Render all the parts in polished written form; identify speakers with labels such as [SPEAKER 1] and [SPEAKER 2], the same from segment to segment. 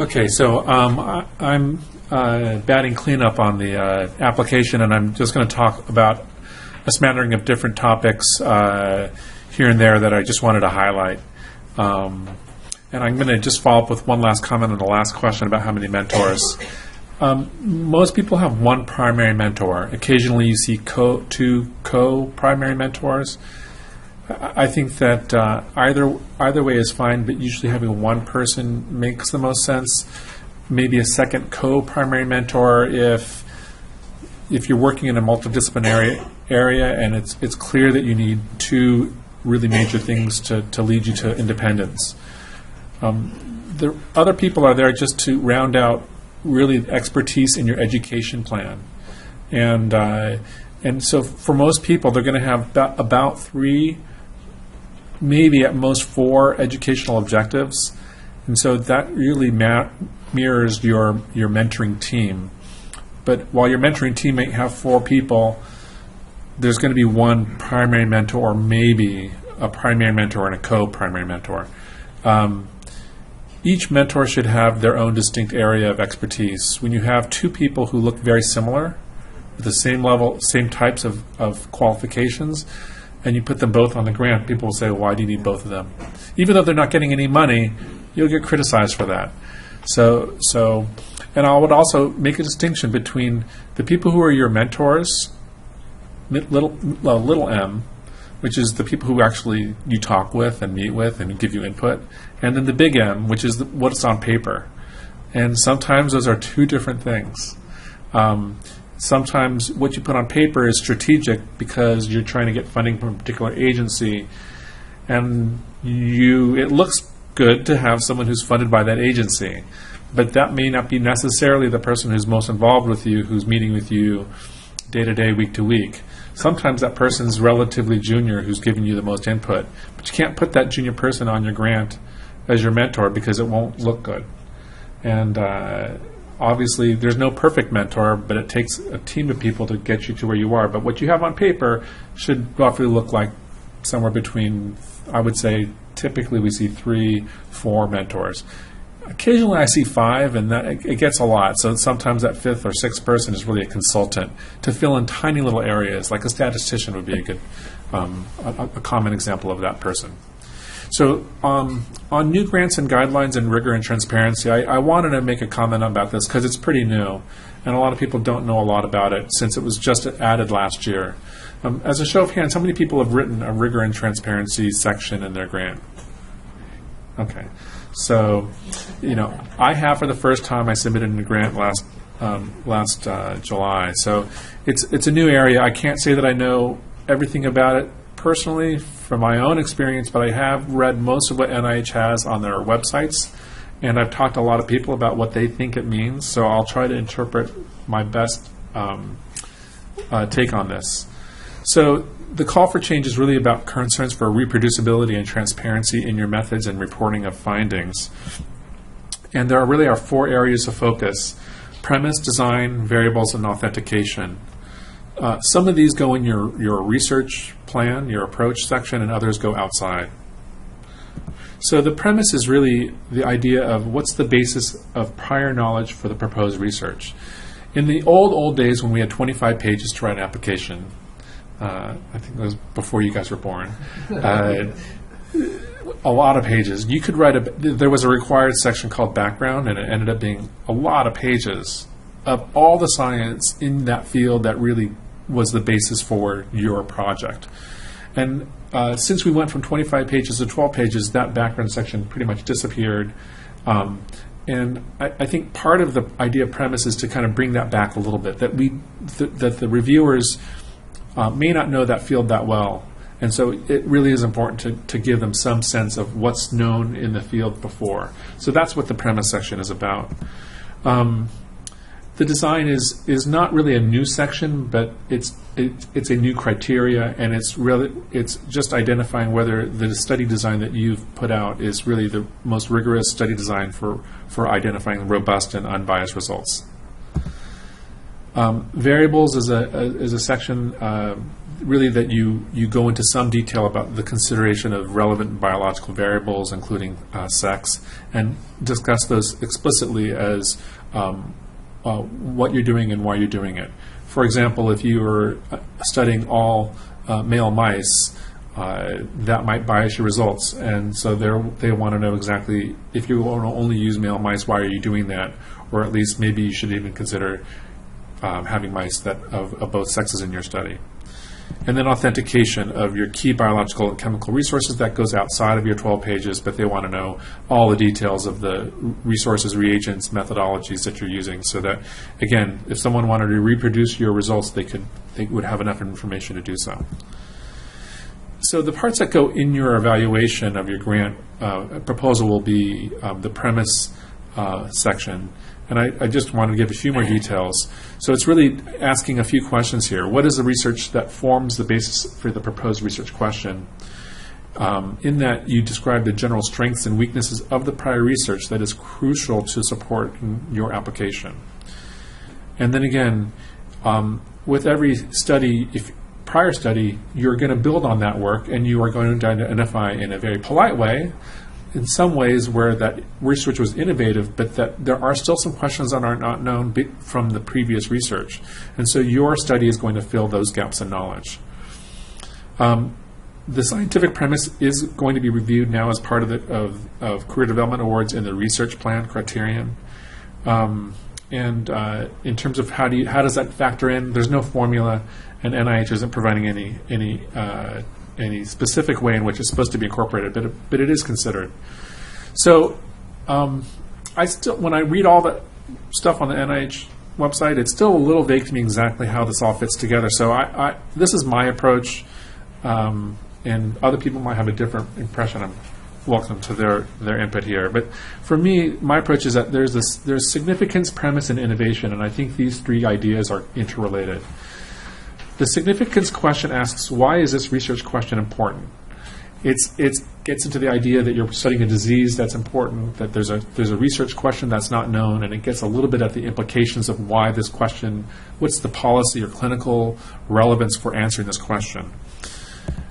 [SPEAKER 1] Okay, so I'm batting cleanup on the application, and I'm just going to talk about a smattering of different topics here and there that I just wanted to highlight. And I'm going to just follow up with one last comment on the last question about how many mentors. Most people have one primary mentor. Occasionally you see two co-primary mentors. I think that either way is fine, but usually having one person makes the most sense. Maybe a second co-primary mentor if you're working in a multidisciplinary area and it's clear that you need two really major things to lead you to independence. The other people are there just to round out really expertise in your education plan. And so for most people, they're going to have about three, maybe at most four educational objectives. And so that really mirrors your mentoring team. But while your mentoring team may have four people, there's going to be one primary mentor, or maybe a primary mentor and a co-primary mentor. Each mentor should have their own distinct area of expertise. When you have two people who look very similar, with the same level, same types of qualifications, and you put them both on the grant, people will say, well, why do you need both of them? Even though they're not getting any money, you'll get criticized for that. And I would also make a distinction between the people who are your mentors, little m, which is the people who actually you talk with and meet with and give you input, and then the big M, which is what's on paper. And sometimes those are two different things. Sometimes what you put on paper is strategic because you're trying to get funding from a particular agency, and it looks good to have someone who's funded by that agency, but that may not be necessarily the person who's most involved with you, who's meeting with you day to day, week to week. Sometimes that person's relatively junior who's giving you the most input, but you can't put that junior person on your grant as your mentor because it won't look good. And obviously there's no perfect mentor, but it takes a team of people to get you to where you are. But what you have on paper should roughly look like somewhere between, I would say, typically we see 3-4 mentors. Occasionally I see 5, and it gets a lot. So sometimes that 5th or 6th person is really a consultant to fill in tiny little areas, like a statistician would be a good, a common example of that person. So on new grants and guidelines and rigor and transparency, I wanted to make a comment about this because it's pretty new, and a lot of people don't know a lot about it since it was just added last year. As a show of hands, how many people have written a rigor and transparency section in their grant? Okay. So, I have for the first time. I submitted a grant last July. So it's a new area. I can't say that I know everything about it personally from my own experience, but I have read most of what NIH has on their websites, and I've talked to a lot of people about what they think it means. So I'll try to interpret my best take on this. So the call for change is really about concerns for reproducibility and transparency in your methods and reporting of findings. And there really are 4 areas of focus: premise, design, variables, and authentication. Some of these go in your research plan, your approach section, and others go outside. So the premise is really the idea of what's the basis of prior knowledge for the proposed research. In the old days when we had 25 pages to write an application, I think it was before you guys were born, a lot of pages. You could write there was a required section called background, and it ended up being a lot of pages of all the science in that field that really was the basis for your project. And since we went from 25 pages to 12 pages, that background section pretty much disappeared. And I think part of the idea of premise is to kind of bring that back a little bit, that the reviewers may not know that field that well, and so it really is important to give them some sense of what's known in the field before. So that's what the premise section is about. The design is not really a new section, but it's a new criteria, and it's just identifying whether the study design that you've put out is really the most rigorous study design for identifying robust and unbiased results. Variables is a section. really that you go into some detail about the consideration of relevant biological variables, including sex, and discuss those explicitly as what you're doing and why you're doing it. For example, if you are studying all male mice, that might bias your results, and so they want to know exactly, if you want to only use male mice, why are you doing that? Or at least maybe you should even consider having mice that of both sexes in your study. And then authentication of your key biological and chemical resources. That goes outside of your 12 pages, but they want to know all the details of the resources, reagents, methodologies that you're using, so that, again, if someone wanted to reproduce your results, they would have enough information to do so. So the parts that go in your evaluation of your grant proposal will be the premise section. And I just want to give a few more details. So it's really asking a few questions here. What is the research that forms the basis for the proposed research question? In that, you describe the general strengths and weaknesses of the prior research that is crucial to support your application. And then again, with every study, prior study, you're going to build on that work, and you are going to identify in a very polite way, in some ways, where that research was innovative, but that there are still some questions that are not known from the previous research. And so your study is going to fill those gaps in knowledge. The scientific premise is going to be reviewed now as part of Career Development Awards in the research plan criterion. And in terms of how does that factor in, there's no formula, and NIH isn't providing any specific way in which it's supposed to be incorporated, but it is considered. So when I read all the stuff on the NIH website, it's still a little vague to me exactly how this all fits together. So this is my approach, and other people might have a different impression. I'm welcome to their input here. But for me, my approach is that there's significance, premise, and innovation, and I think these three ideas are interrelated. The significance question asks, why is this research question important? It gets into the idea that you're studying a disease that's important, that there's a research question that's not known, and it gets a little bit at the implications of why this question, what's the policy or clinical relevance for answering this question.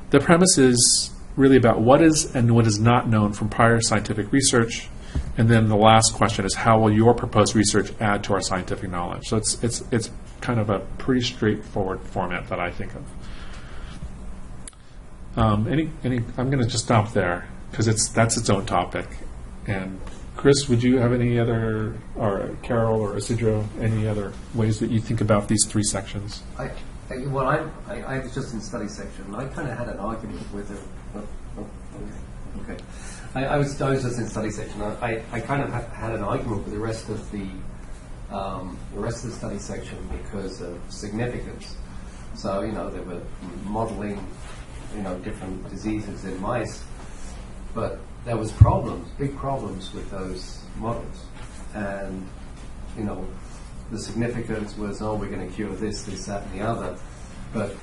[SPEAKER 1] The premise is really about what is and what is not known from prior scientific research, and then the last question is, how will your proposed research add to our scientific knowledge? So it's kind of a pretty straightforward format that I think of. I'm going to just stop there because that's its own topic. And Chris, would you have any other, or Carol or Isidro, any other ways that you think about these three sections?
[SPEAKER 2] I was just in the study section, and I kind of had an argument with it. Okay. I was just in the study section. I kind of had an argument with the rest of the study section because of significance. So, they were modeling, different diseases in mice, but there was big problems with those models. And, the significance was, we're going to cure this, that, and the other. But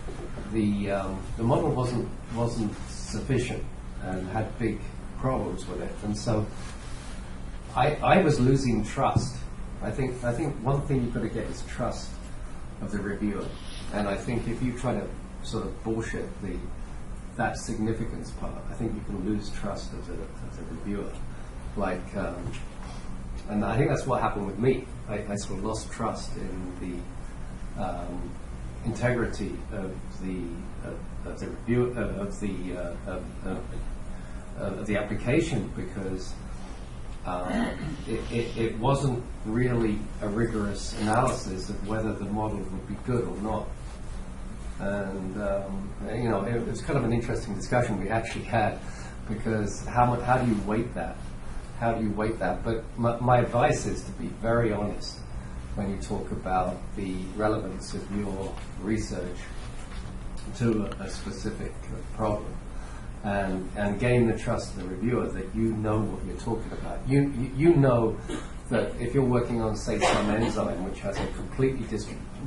[SPEAKER 2] the model wasn't sufficient and had big problems with it. And so I was losing trust. I think one thing you've got to get is trust of the reviewer. And I think if you try to sort of bullshit that significance part, I think you can lose trust of the reviewer. And I think that's what happened with me. I sort of lost trust in the integrity of the review of the application, because it wasn't really a rigorous analysis of whether the model would be good or not. And it was kind of an interesting discussion we actually had, because how do you weight that? How do you weight that? But my advice is to be very honest when you talk about the relevance of your research to a specific problem, and gain the trust of the reviewer that you know what you're talking about. You know that if you're working on, say, some enzyme which has a completely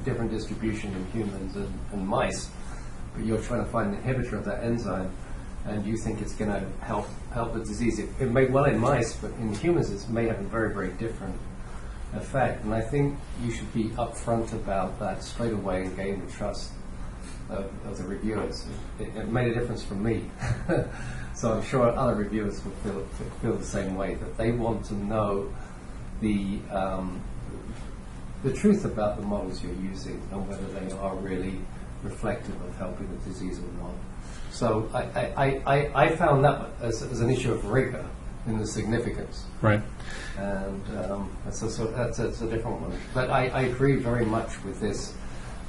[SPEAKER 2] different distribution in humans and mice, but you're trying to find an inhibitor of that enzyme, and you think it's going to help the disease. It may well in mice, but in humans it may have a very, very different effect. And I think you should be upfront about that straight away and gain the trust of the reviewers. It made a difference for me. So I'm sure other reviewers will feel the same way, that they want to know the truth about the models you're using and whether they are really reflective of helping the disease or not. So I found that as an issue of rigor in the significance.
[SPEAKER 1] Right.
[SPEAKER 2] And that's a different one. But I agree very much with this.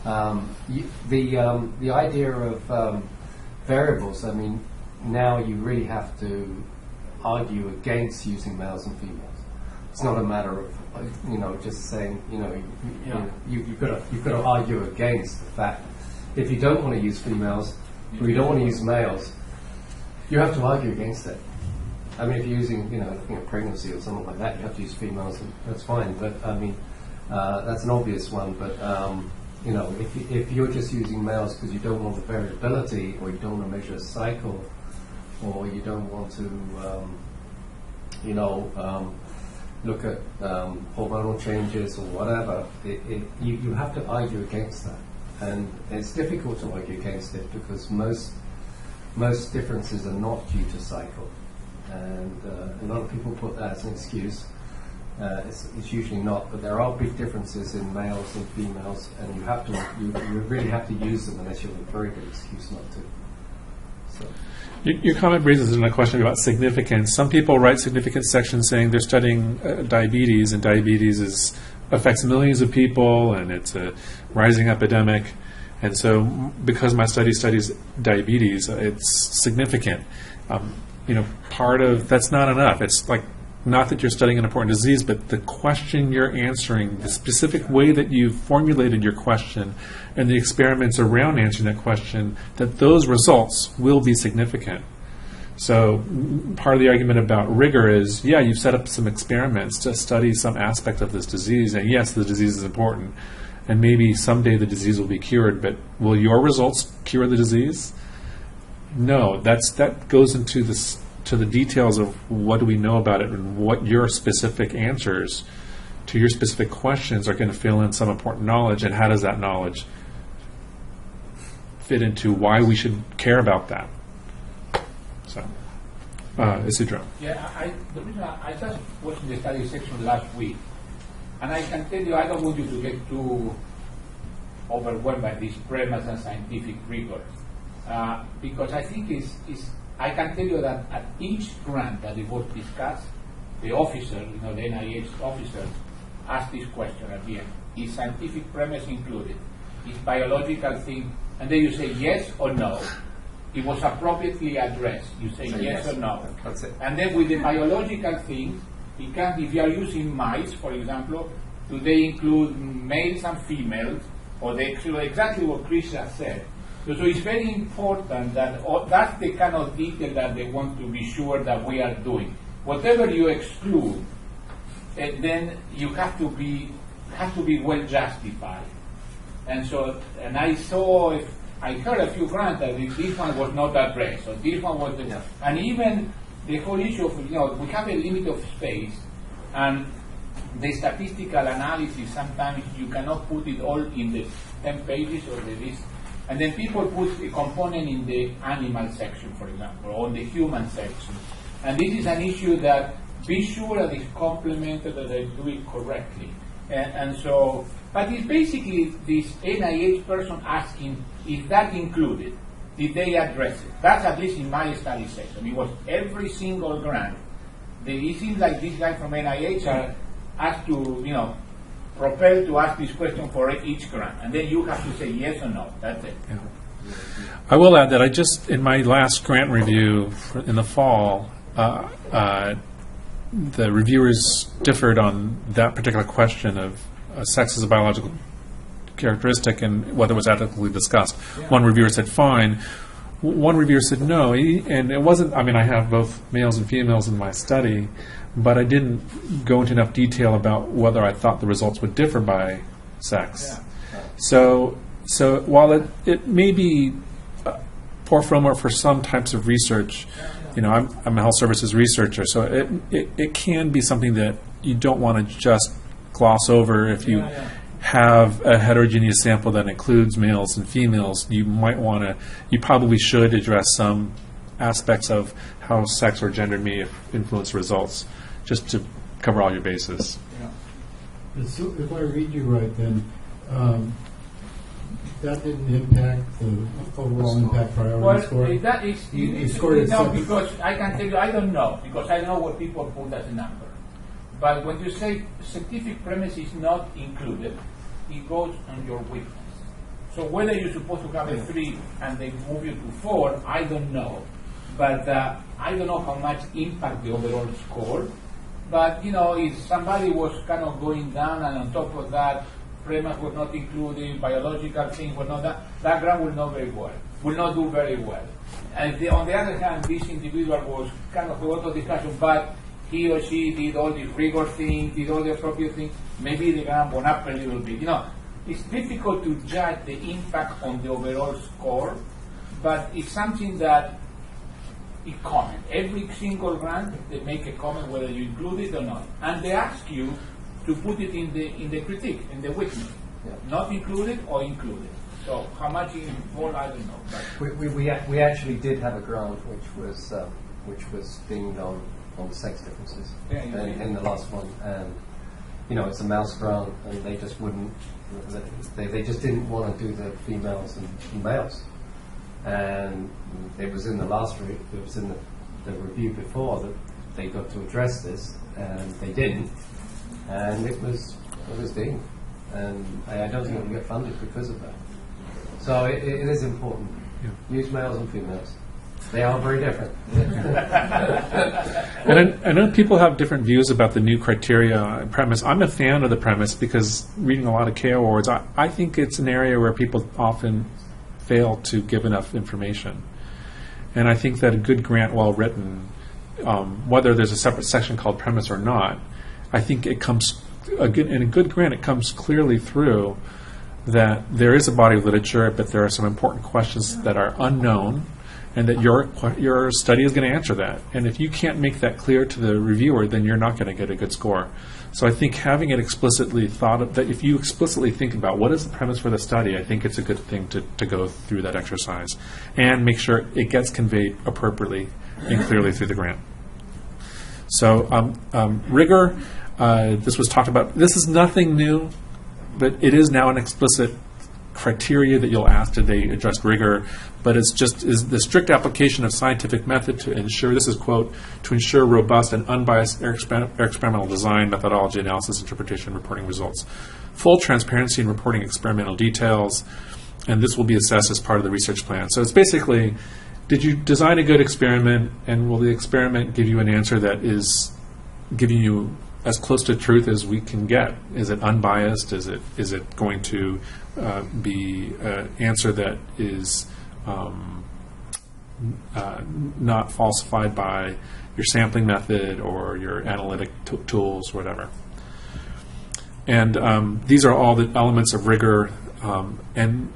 [SPEAKER 2] The idea of variables, I mean, now you really have to argue against using males and females. It's not a matter of, just saying, you've got to argue against the fact. If you don't want to use females, or you don't want to use males, you have to argue against it. I mean, if you're using, looking at pregnancy or something like that, you have to use females, and that's fine. But I mean, that's an obvious one. But if you're just using males because you don't want the variability, or you don't want to measure a cycle, or you don't want to, look at hormonal changes or whatever, you have to argue against that. And it's difficult to argue against it because most differences are not due to cycle. And a lot of people put that as an excuse. It's usually not, but there are big differences in males and females, and you really have to use them unless you have a very good excuse not to. So.
[SPEAKER 1] Your comment raises a question about significance. Some people write significance sections saying they're studying diabetes, and diabetes affects millions of people, and it's a rising epidemic. And so because my study studies diabetes, it's significant. Part of that's not enough. It's like not that you're studying an important disease, but the question you're answering, the specific way that you've formulated your question, and the experiments around answering that question, that those results will be significant. So part of the argument about rigor is, yeah, you've set up some experiments to study some aspect of this disease, and yes, the disease is important, and maybe someday the disease will be cured, but will your results cure the disease? No, that goes into the details of what do we know about it and what your specific answers to your specific questions are going to fill in some important knowledge, and how does that knowledge fit into why we should care about that. So, Isidro.
[SPEAKER 3] Yeah, the reason I just watched the study section last week, and I can tell you I don't want you to get too overwhelmed by this premise and scientific rigor, because I think I can tell you that at each grant that it was discussed, the officer, the NIH officer, asked this question at the end: is scientific premise included? Is biological thing? And then you say yes or no. It was appropriately addressed. You say yes or no.
[SPEAKER 2] That's it.
[SPEAKER 3] And then with the biological things, if you are using mice, for example, do they include males and females, or they include exactly what Chris has said? So it's very important that that's the kind of detail that they want to be sure that we are doing. Whatever you exclude, then you have to be well justified. And I heard a few grants that this one was not addressed, or this one was, and even the whole issue of, we have a limit of space, and the statistical analysis, sometimes you cannot put it all in the 10 pages or the list. And then people put a component in the animal section, for example, or the human section. And this is an issue that be sure that it's complemented, that they do it correctly. And so, but it's basically this NIH person asking, is that included? Did they address it? That's at least in my study section. It was every single grant. It seems like this guy from NIH are asked to, propelled to ask this question for each grant. And then you have to say yes or no. That's it.
[SPEAKER 1] Yeah. I will add that I just, in my last grant review in the fall, the reviewers differed on that particular question of sex as a biological characteristic and whether it was adequately discussed. Yeah. One reviewer said fine. One reviewer said no. And it wasn't, I have both males and females in my study, but I didn't go into enough detail about whether I thought the results would differ by sex. Yeah. So while it may be poor form for some types of research, I'm a health services researcher, so it can be something that you don't want to just gloss over if you have a heterogeneous sample that includes males and females, you probably should address some aspects of how sex or gender may influence results, just to cover all your bases.
[SPEAKER 4] So if I read you right, then that didn't impact the overall impact priority score?
[SPEAKER 3] Well, that is,
[SPEAKER 4] you scored it
[SPEAKER 3] no,
[SPEAKER 4] separate.
[SPEAKER 3] because I can tell you, I don't know, because I know what people put as a number. But when you say scientific premise is not included, it goes on your weakness. So whether you're supposed to have a 3 and they move you to 4, I don't know. But I don't know how much impact the overall score. But, if somebody was kind of going down and on top of that, premise was not included, biological things were not that grant will not do very well. And on the other hand, this individual was kind of a lot of discussion, but he or she did all the rigor things, did all the appropriate things, maybe the grant went up a little bit. It's difficult to judge the impact on the overall score, but it's something that it comment. Every single grant, they make a comment whether you include it or not. And they ask you to put it in the critique, in the weakness.
[SPEAKER 2] Yeah.
[SPEAKER 3] Not included or included. So how much involved, I don't know. But
[SPEAKER 2] We actually did have a grant which was being done on sex differences in the last one, and it's a mouse grant, and they just wouldn't. They just didn't want to do the females and males, and it was in the last it was in the review before that they got to address this, and they didn't, and it was deemed, and I don't think it will get funded because of that. So it is important.
[SPEAKER 1] Yeah.
[SPEAKER 2] Use males and females. They are very different.
[SPEAKER 1] And I know people have different views about the new criteria premise. I'm a fan of the premise because reading a lot of KO awards, I think it's an area where people often fail to give enough information. And I think that a good grant, well written, whether there's a separate section called premise or not, I think it comes, in a good grant, it comes clearly through that there is a body of literature, but there are some important questions that are unknown, and that your study is going to answer that. And if you can't make that clear to the reviewer, then you're not going to get a good score. So I think having it explicitly thought of, that if you explicitly think about what is the premise for the study, I think it's a good thing to go through that exercise and make sure it gets conveyed appropriately and clearly through the grant. So rigor, this was talked about. This is nothing new, but it is now an explicit criteria that you'll ask, did they address rigor? But it's just is the strict application of scientific method to ensure, this is quote, to ensure robust and unbiased experimental design, methodology, analysis, interpretation, reporting results. Full transparency in reporting experimental details, and this will be assessed as part of the research plan. So it's basically, did you design a good experiment, and will the experiment give you an answer that is giving you as close to truth as we can get? Is it unbiased? Is it going to be an answer that is not falsified by your sampling method or your analytic tools, whatever? And these are all the elements of rigor. And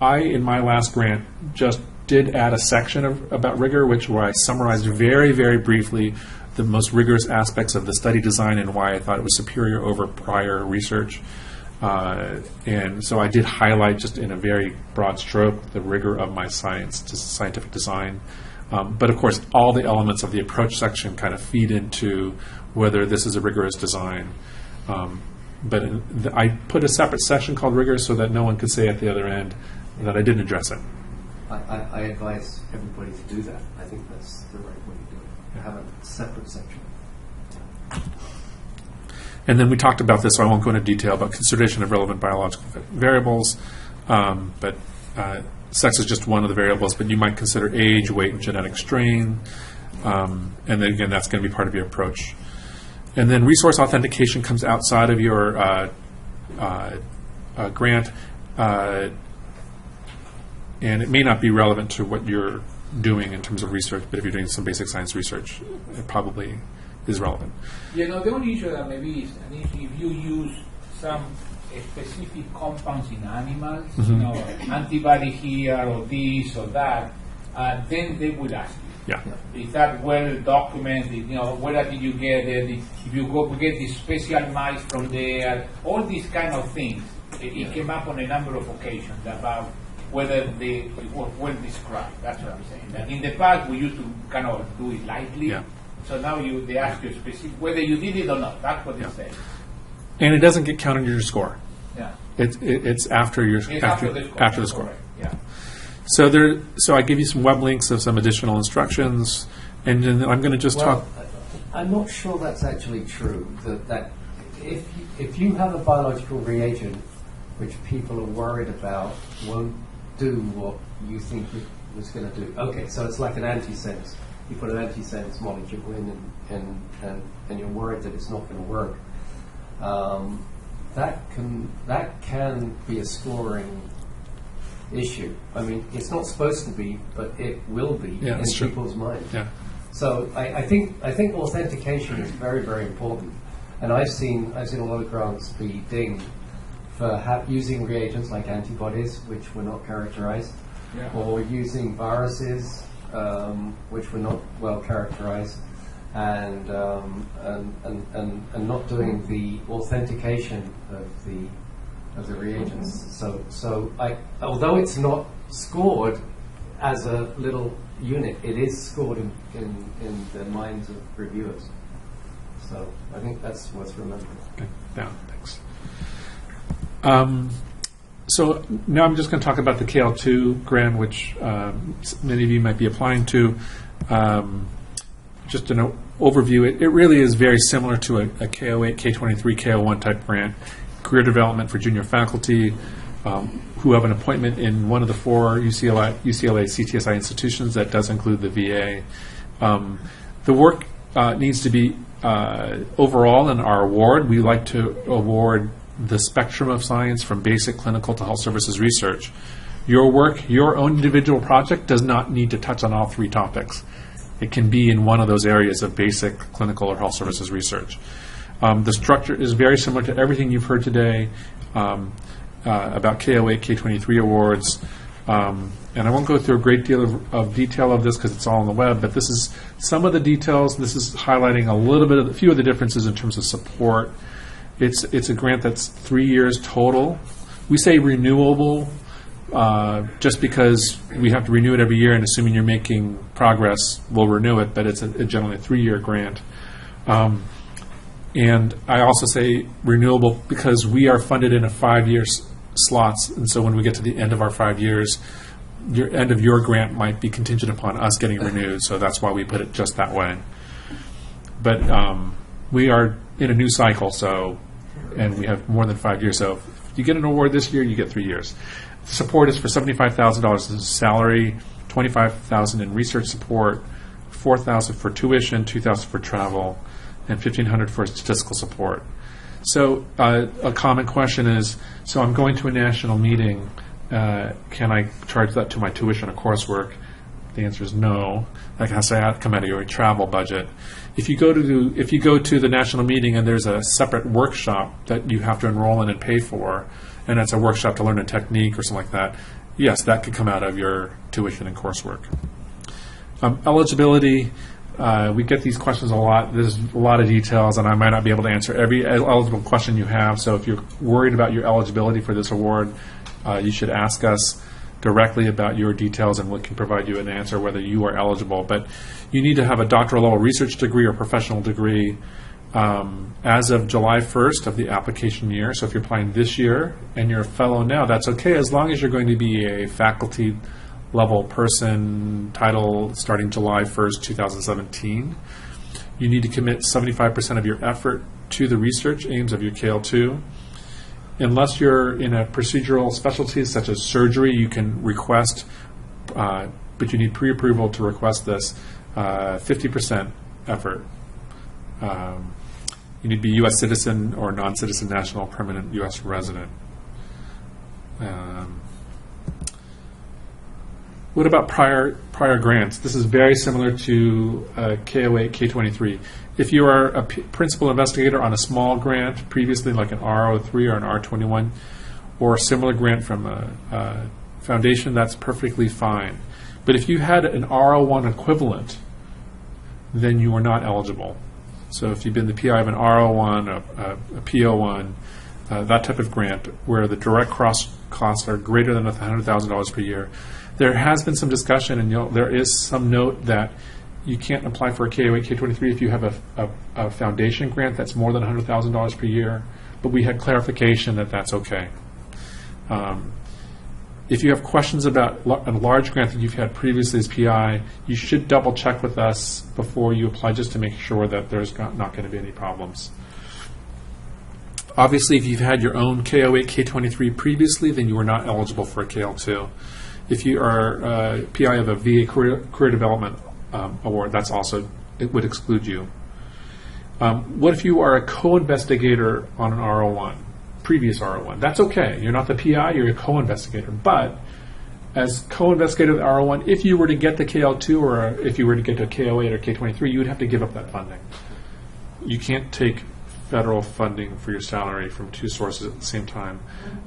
[SPEAKER 1] I in my last grant just did add a section about rigor, where I summarized very, very briefly the most rigorous aspects of the study design and why I thought it was superior over prior research. And so I did highlight, just in a very broad stroke, the rigor of my scientific design. But of course, all the elements of the approach section kind of feed into whether this is a rigorous design. But I put a separate section called rigor so that no one could say at the other end that I didn't address it.
[SPEAKER 2] I advise everybody to do that. I think that's the right way to do it. Have a separate section.
[SPEAKER 1] And then we talked about this, so I won't go into detail, about consideration of relevant biological variables. But sex is just one of the variables, but you might consider age, weight, and genetic strain. And then again, that's going to be part of your approach. And then resource authentication comes outside of your grant, and it may not be relevant to what you're doing in terms of research, but if you're doing some basic science research, it probably is relevant.
[SPEAKER 3] The only issue that maybe is an issue if you use some specific compounds in animals, antibody here or this or that, then they would ask you.
[SPEAKER 1] Yeah.
[SPEAKER 3] Is that well documented? You know, where did you get it? If you go get the special mice from there, all these kind of things. It came up on a number of occasions about whether they were well described. That's what I'm saying. And in the past, we used to kind of do it lightly.
[SPEAKER 1] Yeah.
[SPEAKER 3] So now they ask you specific whether you did it or not. That's what they say.
[SPEAKER 1] And it doesn't get counted in your score.
[SPEAKER 3] Yeah.
[SPEAKER 1] It's after your
[SPEAKER 3] It's after the score.
[SPEAKER 1] score.
[SPEAKER 3] Yeah.
[SPEAKER 1] So I give you some web links of some additional instructions, and then I'm going to just talk.
[SPEAKER 2] I'm not sure that's actually true. That if you have a biological reagent which people are worried about won't do what you think it was going to do. Okay, so it's like an antisense. You put an antisense molecule in, and you're worried that it's not going to work. That can be a scoring issue. I mean, it's not supposed to be, but it will be in people's minds.
[SPEAKER 1] Yeah.
[SPEAKER 2] So I think authentication is very, very important. And I've seen a lot of grants be dinged for using reagents like antibodies, which were not characterized, or using viruses, which were not well characterized, and not doing the authentication of the reagents. So although it's not scored as a little unit, it is scored in the minds of reviewers. So I think that's worth remembering.
[SPEAKER 1] Okay. Yeah, thanks. So now I'm just going to talk about the KL2 grant, which many of you might be applying to. Just an overview, it really is very similar to a K08, K23, K01 type grant, career development for junior faculty who have an appointment in one of the 4 UCLA CTSI institutions. That does include the VA. The work needs to be overall in our award. We like to award the spectrum of science from basic clinical to health services research. Your work, your own individual project, does not need to touch on all 3 topics. It can be in one of those areas of basic clinical or health services research. The structure is very similar to everything you've heard today about K08, K23 awards. And I won't go through a great deal of detail of this because it's all on the web, but this is some of the details. This is highlighting a few of the differences in terms of support. It's a grant that's 3 years total. We say renewable just because we have to renew it every year, and assuming you're making progress, we'll renew it, but it's generally a 3-year grant. And I also say renewable because we are funded in a 5-year slots, and so when we get to the end of our 5 years, your end of your grant might be contingent upon us getting renewed, so that's why we put it just that way. But we are in a new cycle, and we have more than 5 years, so if you get an award this year, you get 3 years. Support is for $75,000 in salary, $25,000 in research support, $4,000 for tuition, $2,000 for travel, and $1,500 for statistical support. So a common question is, so I'm going to a national meeting, can I charge that to my tuition or coursework? The answer is no. That has to come out of your travel budget. If you go to the national meeting and there's a separate workshop that you have to enroll in and pay for, and it's a workshop to learn a technique or something like that, yes, that could come out of your tuition and coursework. Eligibility, we get these questions a lot. There's a lot of details, and I might not be able to answer every eligible question you have. So if you're worried about your eligibility for this award, you should ask us directly about your details, and we can provide you an answer whether you are eligible. But you need to have a doctoral level research degree or professional degree as of July 1st of the application year. So if you're applying this year and you're a fellow now, that's okay as long as you're going to be a faculty level person title starting July 1st, 2017. You need to commit 75% of your effort to the research aims of your KL2. Unless you're in a procedural specialty such as surgery, you can request, but you need pre-approval to request this, 50% effort. You need to be U.S. citizen or non-citizen national permanent U.S. resident. What about prior grants? This is very similar to K08, K23. If you are a principal investigator on a small grant previously, like an R03 or an R21, or a similar grant from a foundation, that's perfectly fine. But if you had an R01 equivalent, then you are not eligible. So if you've been the PI of an R01, a P01, that type of grant, where the direct costs are greater than $100,000 per year, there has been some discussion, and there is some note that you can't apply for a K08, K23 if you have a foundation grant that's more than $100,000 per year. But we had clarification that that's okay. If you have questions about a large grant that you've had previously as PI, you should double check with us before you apply, just to make sure that there's not going to be any problems. Obviously, if you've had your own K08, K23 previously, then you are not eligible for a KL2. If you are PI of a VA Career Development Award, that's also, it would exclude you. What if you are a co-investigator on an R01, previous R01? That's okay. You're not the PI, you're a co-investigator. But as co-investigator of the R01, if you were to get the KL2 or if you were to get to K08 or K23, you would have to give up that funding. You can't take federal funding for your salary from two sources at the same time.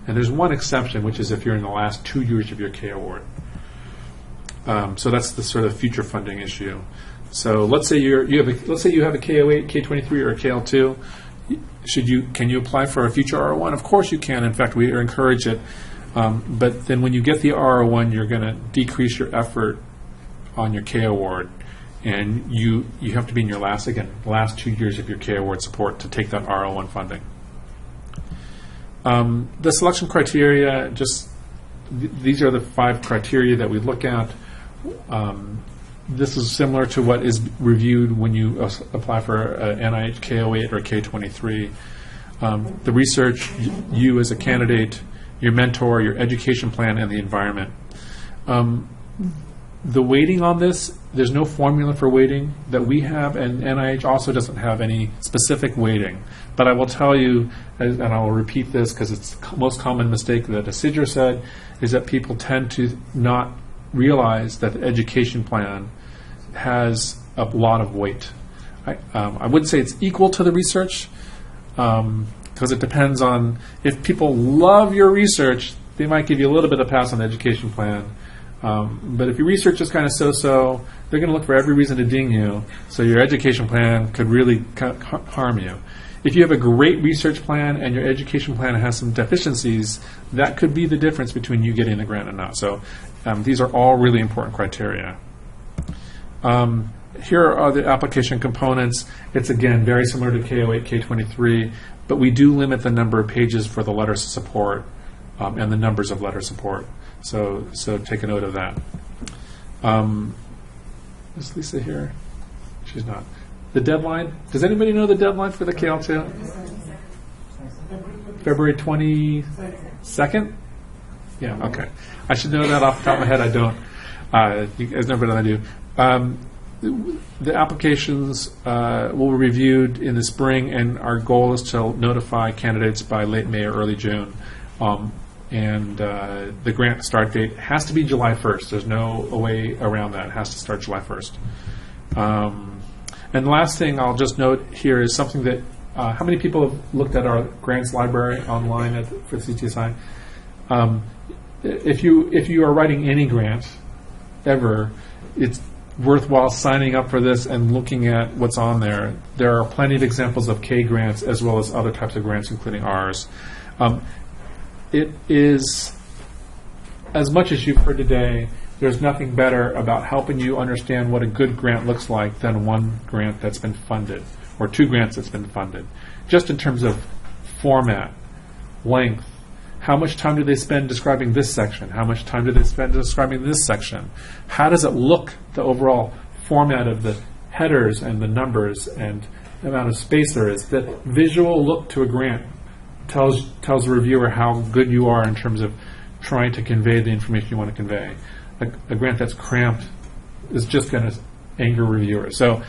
[SPEAKER 1] And there's one exception, which is if you're in the last 2 years of your K award. So that's the sort of future funding issue. So let's say you have a K08, K23, or a KL2. Can you apply for a future R01? Of course you can. In fact, we encourage it. But then when you get the R01, you're going to decrease your effort on your K award, and you have to be in your last 2 years of your K award support to take that R01 funding. The selection criteria, these are the 5 criteria that we look at. This is similar to what is reviewed when you apply for an NIH K08 or K23. The research, you as a candidate, your mentor, your education plan, and the environment. The weighting on this, there's no formula for weighting that we have, and NIH also doesn't have any specific weighting. But I will tell you, and I will repeat this because it's the most common mistake that Isidro said, is that people tend to not realize that the education plan has a lot of weight. I wouldn't say it's equal to the research, because it depends on, if people love your research, they might give you a little bit of pass on the education plan. But if your research is kind of so-so, they're going to look for every reason to ding you, so your education plan could really harm you. If you have a great research plan and your education plan has some deficiencies, that could be the difference between you getting the grant and not. So these are all really important criteria. Here are the application components. It's, again, very similar to K08, K23, but we do limit the number of pages for the letters of support and the numbers of letter support. So take a note of that. Is Lisa here? She's not. The deadline? Does anybody know the deadline for the KL2? February 22nd? Yeah, okay. I should know that off the top of my head. I don't. You guys know better than I do. The applications will be reviewed in the spring, and our goal is to notify candidates by late May or early June. And the grant start date has to be July 1st. There's no way around that. It has to start July 1st. And the last thing I'll just note here is something that, how many people have looked at our grants library online for CTSI? If you are writing any grant ever, it's worthwhile signing up for this and looking at what's on there. There are plenty of examples of K grants as well as other types of grants, including ours. It is, as much as you've heard today, there's nothing better about helping you understand what a good grant looks like than one grant that's been funded, or 2 grants that's been funded. Just in terms of format, length, how much time do they spend describing this section? How much time do they spend describing this section? How does it look, the overall format of the headers and the numbers and the amount of space there is? The visual look to a grant tells the reviewer how good you are in terms of trying to convey the information you want to convey. A grant that's cramped is just going to anger reviewers. So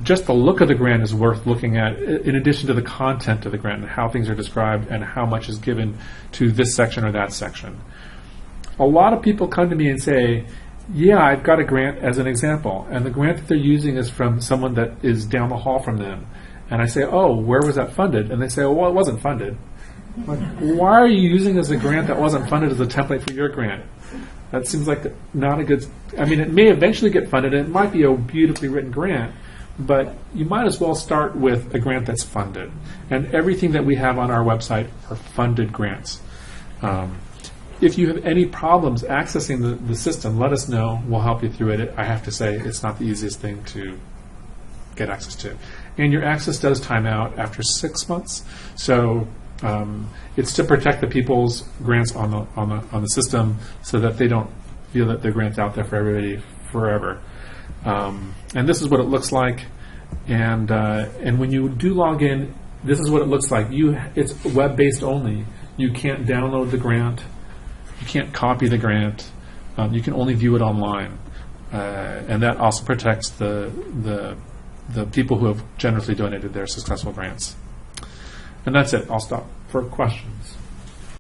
[SPEAKER 1] just the look of the grant is worth looking at, in addition to the content of the grant and how things are described and how much is given to this section or that section. A lot of people come to me and say, yeah, I've got a grant as an example, and the grant that they're using is from someone that is down the hall from them. And I say, oh, where was that funded? And they say, oh, well, it wasn't funded. I'm like, why are you using as a grant that wasn't funded as a template for your grant? That seems like not a good. I mean, it may eventually get funded, and it might be a beautifully written grant, but you might as well start with a grant that's funded. And everything that we have on our website are funded grants. If you have any problems accessing the system, let us know. We'll help you through it. I have to say, it's not the easiest thing to get access to. And your access does time out after 6 months. So it's to protect the people's grants on the system so that they don't feel that their grant's out there for everybody forever. And this is what it looks like. And when you do log in, this is what it looks like. It's web-based only. You can't download the grant. You can't copy the grant. You can only view it online. And that also protects the people who have generously donated their successful grants. And that's it. I'll stop for questions.